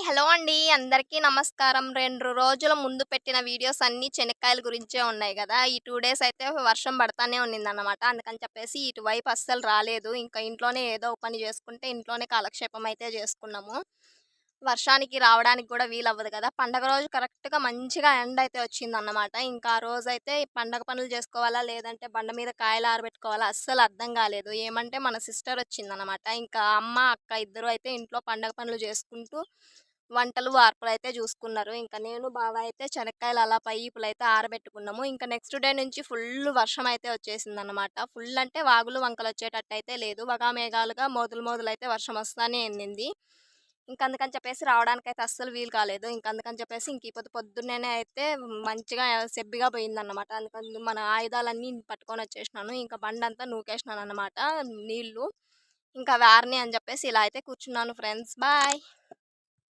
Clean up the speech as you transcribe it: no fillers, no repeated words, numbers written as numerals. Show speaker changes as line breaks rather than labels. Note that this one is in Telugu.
హలో అండి. అందరికీ నమస్కారం. 2 రోజుల ముందు పెట్టిన వీడియోస్ అన్నీ చెనక్కాయల గురించే ఉన్నాయి గదా! ఈ 2 డేస్ అయితే వర్షం పడతానే ఉన్నిందనమాట. అందుకని చెప్పేసి ఇటువైపు అస్సలు రాలేదు. ఇంకా ఇంట్లోనే ఏదో ఒక పని జేసుకుంటే ఇంట్లోనే కాలక్షేపం అయితే జేసుకున్నాము. వర్షానికి రావడానికి గూడా వీలవ్వదు గదా! పండగ రోజు కరెక్ట్‌గా మంచిగా ఎండయితే వచ్చిందన్నమాట. ఇంకా ఆ రోజైతే పండగ పనులు జేసుకోవాలా? లేదంటే బండ మీద కాయలు ఆరబెట్టుకోవాలా? అస్సలు అర్థం గాలేదు. ఏమంటే మన సిస్టరొచ్చిందనమాట. ఇంకా అమ్మ, అక్క ఇద్దరు అయితే ఇంట్లో పండగ పనులు జేసుకుంటూ వంటలు, వార్పులైతే జూసుకున్నారు. ఇంక నేను, బావ అయితే శనక్కాయలు అలా పైపులైతే ఆరబెట్టుకున్నాము. ఇంక నెక్స్ట్ డే నుంచి ఫుల్లు వర్షమైతే వచ్చేసిందనమాట. ఫుల్ అంటే వాగులు, వంకలొచ్చేటట్టయితే లేదు. వగామేఘాలుగా మోదులైతే వర్షం వస్తానే ఉన్నింది. అందుకని చెప్పేసి రావడానికైతే అస్సలు వీలు కాలేదు. అందుకని చెప్పేసి ఈ పొద్దున్నేనే అయితే మంచిగా సెబ్బిగా పోయిందనమాట. అందుకని మన ఆయుధాలన్నీ పట్టుకొనొచ్చేసినాను. ఇంక బండంతా నూకేసినాననమాట నీళ్ళు. ఇంకా వారిని అని జెప్పేసి ఇలా అయితే కూర్చున్నాను ఫ్రెండ్స్. బాయ్.